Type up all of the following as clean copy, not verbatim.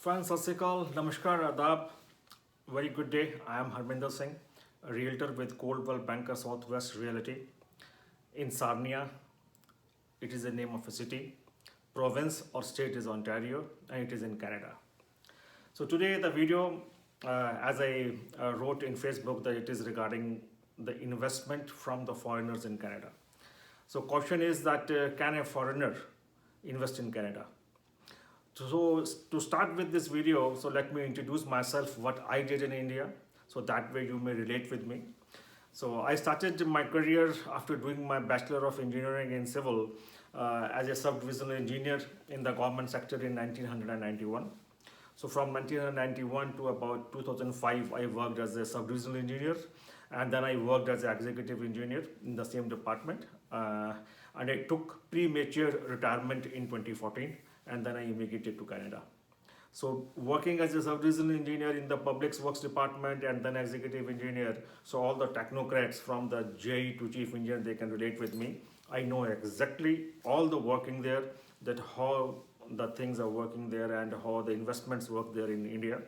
Friends, Sat Sri Akal, Namaskar, Adab. Very good day. I am Harminder Singh, a realtor with Coldwell Banker Southwest Realty in Sarnia. It is the name of a city. Province or state is Ontario, and it is in Canada. So today the video, as I wrote in Facebook, that it is regarding the investment from the foreigners in Canada. So question is that can a foreigner invest in Canada? So to start with this video, so let me introduce myself, what I did in India, so that way you may relate with me. So I started my career after doing my Bachelor of Engineering in Civil as a sub-divisional engineer in the government sector in 1991. So from 1991 to about 2005, I worked as a sub-divisional engineer, and then I worked as an executive engineer in the same department. And I took premature retirement in 2014, and then I immigrated to Canada. So working as a sub-divisional engineer in the public works department and then executive engineer, so all the technocrats from the JE to chief engineer, they can relate with me. I know exactly all the working there, that how the things are working there and how the investments work there in India.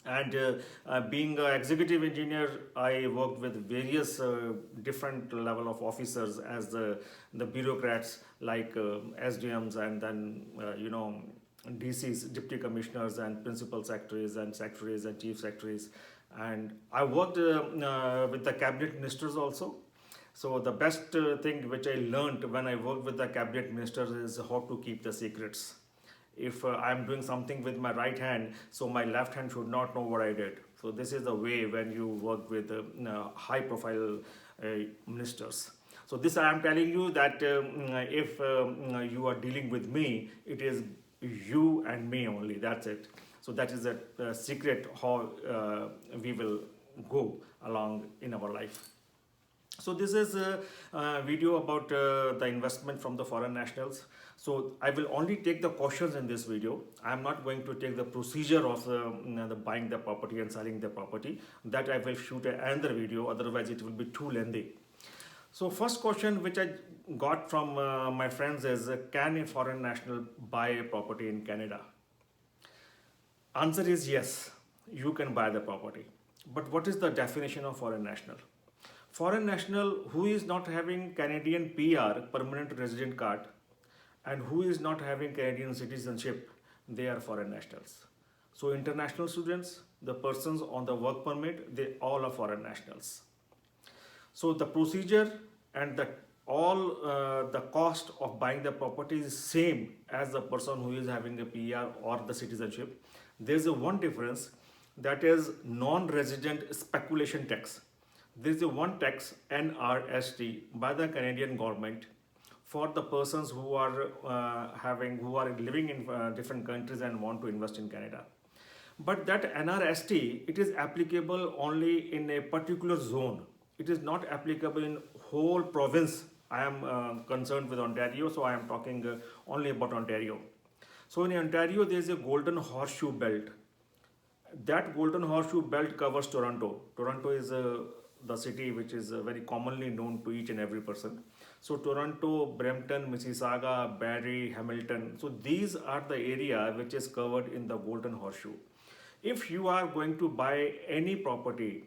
And being an executive engineer, I worked with various different level of officers as the bureaucrats like SDMs and then DCs, deputy commissioners and principal secretaries and chief secretaries. And I worked with the cabinet ministers also. So the best thing which I learned when I worked with the cabinet ministers is how to keep the secrets. If I'm doing something with my right hand, so my left hand should not know what I did. So this is the way when you work with high profile ministers. So this I am telling you that if you are dealing with me, it is you and me only, that's it. So that is a secret how we will go along in our life. So this is a video about the investment from the foreign nationals. So I will only take the questions in this video. I am not going to take the procedure of the buying the property and selling the property. That I will shoot another video, otherwise it will be too lengthy. So first question which I got from my friends is, can a foreign national buy a property in Canada? Answer is yes, you can buy the property. But what is the definition of foreign national? Foreign national who is not having Canadian PR, permanent resident card, and who is not having Canadian citizenship, they are foreign nationals. So international students, the persons on the work permit, they all are foreign nationals. So the procedure and the cost of buying the property is same as the person who is having a PR or the citizenship. There is a one difference, that is non-resident speculation tax. There is a one tax, NRST, by the Canadian government for the persons who are living in different countries and want to invest in Canada. But that NRST, it is applicable only in a particular zone. It is not applicable in whole province. I am concerned with Ontario, so I am talking only about Ontario. So in Ontario, there is a golden horseshoe belt. That golden horseshoe belt covers Toronto. Toronto is the city which is very commonly known to each and every person. So Toronto, Brampton, Mississauga, Barrie, Hamilton. So these are the area which is covered in the golden horseshoe. If you are going to buy any property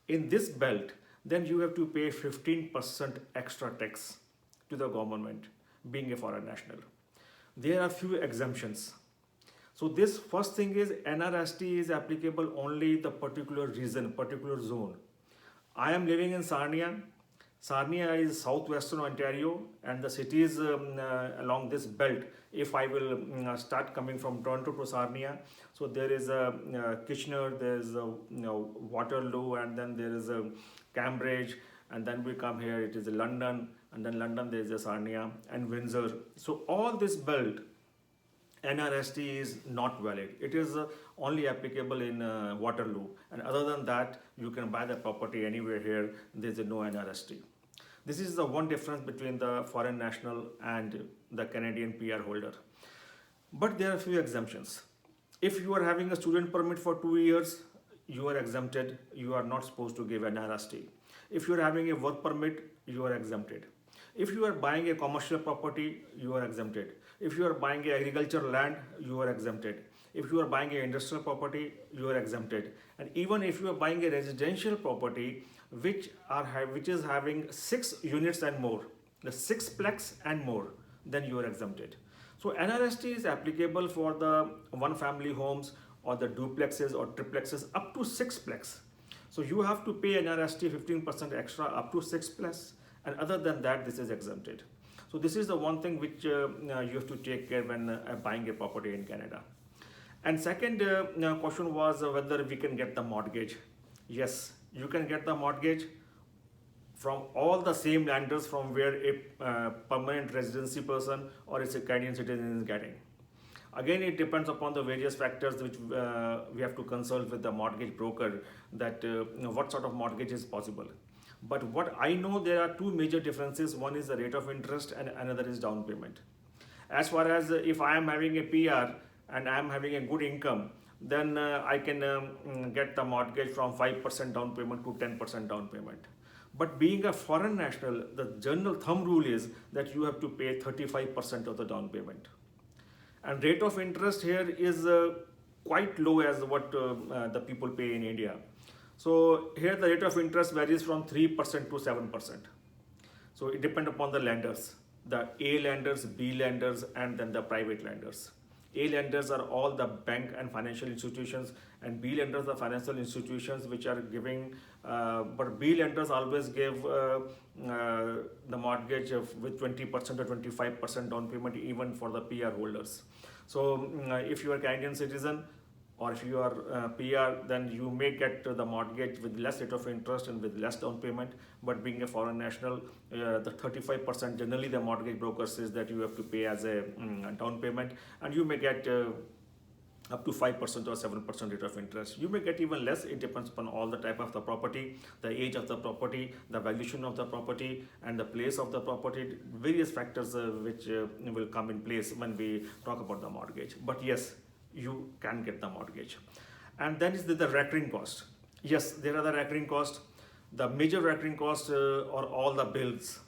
in this belt, then you have to pay 15% extra tax to the government, being a foreign national. There are few exemptions. So this first thing is, NRST is applicable only the particular region, particular zone. I am living in Sarnia. Sarnia is southwestern Ontario, and the cities along this belt, if I will start coming from Toronto to Sarnia, so there is a Kitchener, there is a Waterloo, and then there is a Cambridge, and then we come here, it is London, and then London there is a Sarnia and Windsor. So all this belt, NRST is not valid. It is only applicable in Waterloo, and other than that, you can buy the property anywhere here. There is no NRST. This is the one difference between the foreign national and the Canadian PR holder. But there are few exemptions. If you are having a student permit for 2 years, you are exempted. You are not supposed to give NRST. If you are having a work permit, you are exempted. If you are buying a commercial property, you are exempted. If you are buying a agricultural land, you are exempted. If you are buying a industrial property, you are exempted. And even if you are buying a residential property which is having 6 units and more, the sixplex and more, then you are exempted. So NRST is applicable for the one family homes or the duplexes or triplexes up to sixplex. So you have to pay NRST 15% extra up to sixplex, and other than that, this is exempted. So this is the one thing which you have to take care when buying a property in Canada. And second question was whether we can get the mortgage. Yes, you can get the mortgage from all the same lenders from where a permanent residency person or a Canadian citizen is getting. Again, it depends upon the various factors which we have to consult with the mortgage broker that what sort of mortgage is possible. But what I know, there are two major differences. One is the rate of interest and another is down payment. As far as if I am having a PR and I am having a good income, then I can get the mortgage from 5% down payment to 10% down payment. But being a foreign national, the general thumb rule is that you have to pay 35% of the down payment. And rate of interest here is quite low as what the people pay in India. So here the rate of interest varies from 3% to 7%. So it depends upon the lenders, the A lenders, B lenders, and then the private lenders. A lenders are all the bank and financial institutions, and B lenders are financial institutions which are giving, but B lenders always give the mortgage with 20% or 25% down payment even for the PR holders. So if you are a Canadian citizen or if you are PR, then you may get the mortgage with less rate of interest and with less down payment. But being a foreign national, the 35% generally the mortgage broker says that you have to pay as a down payment, and you may get up to 5% or 7% rate of interest. You may get even less. It depends upon all the type of the property, the age of the property, the valuation of the property, and the place of the property. Various factors which will come in place when we talk about the mortgage. But yes, you can get the mortgage. And then is the recurring cost. Yes, there are the recurring costs. The major recurring costs are all the bills.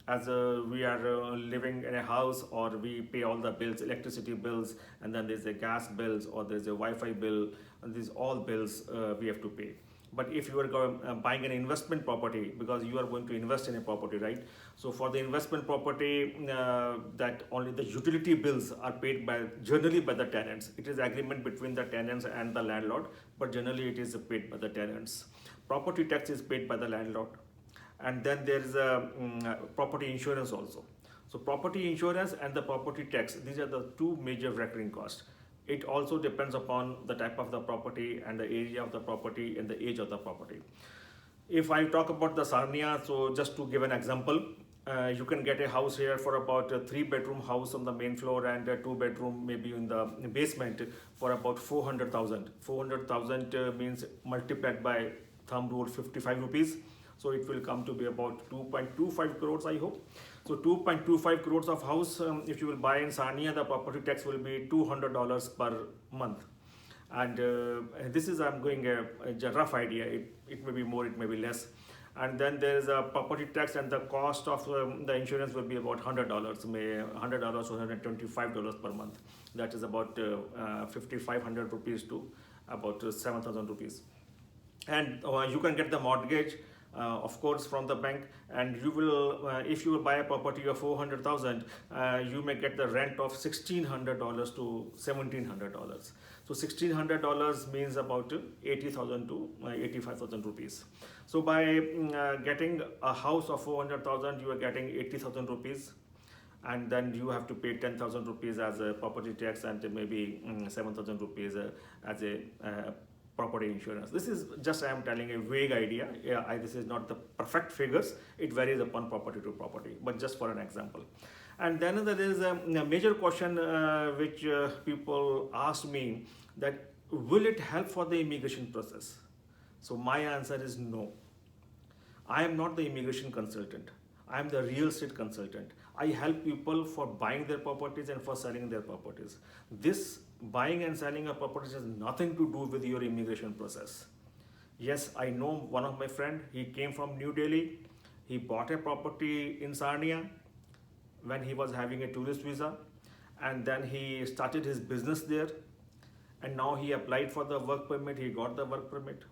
As we are living in a house, or we pay all the bills, electricity bills, and then there's a gas bills, or there's a Wi-Fi bill, and these all bills we have to pay. But if you are buying an investment property, because you are going to invest in a property, right? So for the investment property, that only the utility bills are paid generally by the tenants. It is agreement between the tenants and the landlord, but generally it is paid by the tenants. Property tax is paid by the landlord. And then there is a property insurance also. So property insurance and the property tax, these are the two major recurring costs. It also depends upon the type of the property and the area of the property and the age of the property. If I talk about the Sarnia, so just to give an example, you can get a house here for about a 3-bedroom house on the main floor and a 2-bedroom maybe in the basement for about 400,000. 400,000 means multiplied by thumb rule 55 rupees. So it will come to be about 2.25 crores, I hope. So 2.25 crores of house, if you will buy in Sarnia, the property tax will be $200 per month. And this is, I'm going a rough idea. It may be more, it may be less. And then there is a property tax, and the cost of the insurance will be about $100, $100 to $125 per month. That is about 5,500 rupees to about 7,000 rupees. And you can get the mortgage, of course, from the bank, and you will if you will buy a property of 400,000, you may get the rent of $1,600 to $1,700. So $1,600 means about 80,000 to 85,000 rupees. So by getting a house of 400,000, you are getting 80,000 rupees, and then you have to pay 10,000 rupees as a property tax and maybe 7,000 rupees as a property insurance. This is just, I am telling a vague idea. This is not the perfect figures. It varies upon property to property, but just for an example. And then there is a major question which people ask me, that will it help for the immigration process? So my answer is no. I am not the immigration consultant. I am the real estate consultant. I help people for buying their properties and for selling their properties. This buying and selling of properties has nothing to do with your immigration process. Yes, I know one of my friend, he came from New Delhi. He bought a property in Sarnia when he was having a tourist visa. and then he started his business there, and now he applied for the work permit, he got the work permit.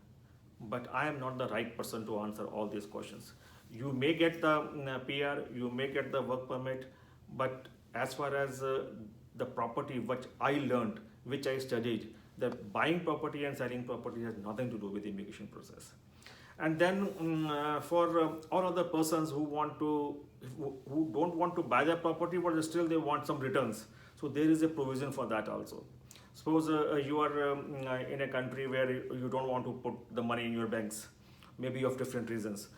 But I am not the right person to answer all these questions. You may get the PR, you may get the work permit, but as far as the property which I learned, which I studied, that buying property and selling property has nothing to do with the immigration process. And then for all other persons who don't want to buy their property, but still they want some returns, so there is a provision for that also. Suppose you are in a country where you don't want to put the money in your banks, maybe of different reasons,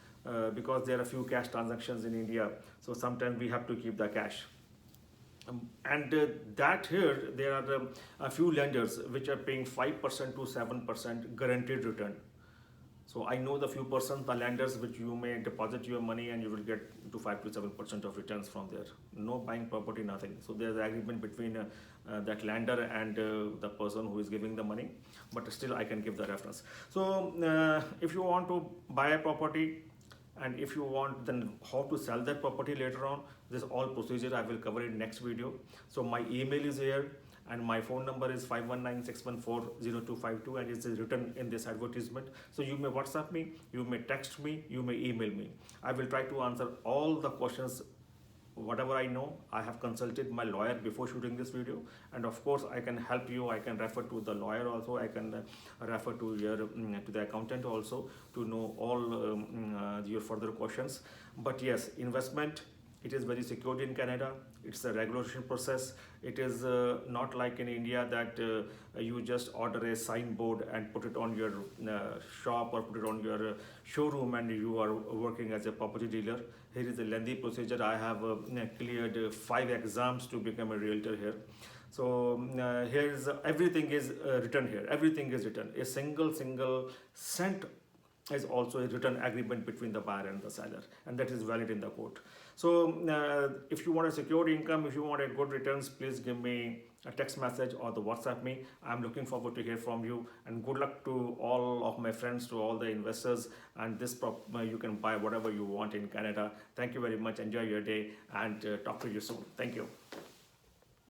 because there are a few cash transactions in India, so sometimes we have to keep the cash. And that here there are a few lenders which are paying 5% to 7% guaranteed return. So I know the few persons, the lenders, which you may deposit your money and you will get to 5 to 7% of returns from there. No buying property, nothing. So there's an agreement between that lender and the person who is giving the money. But still, I can give the reference. So if you want to buy a property, and if you want then how to sell that property later on, this all procedure I will cover in next video. So my email is here, and my phone number is 519-614-0252, and it's written in this advertisement. So you may WhatsApp me, you may text me, you may email me. I will try to answer all the questions. Whatever I know, I have consulted my lawyer before shooting this video, and of course I can help you. I can refer to the lawyer also, I can refer to your to the accountant also, to know all your further questions. But yes, investment, it is very secured in Canada. It's a regulation process. It is not like in India that you just order a signboard and put it on your shop or put it on your showroom and you are working as a property dealer. Here is a lengthy procedure. I have cleared 5 exams to become a realtor here. So here is everything is written here. Everything is written. A single cent is also a written agreement between the buyer and the seller, and that is valid in the court. So if you want a secure income, if you want a good returns, please give me a text message or the WhatsApp me. I'm looking forward to hear from you, and good luck to all of my friends, to all the investors, and this you can buy whatever you want in Canada. Thank you very much. Enjoy your day, and talk to you soon. Thank you.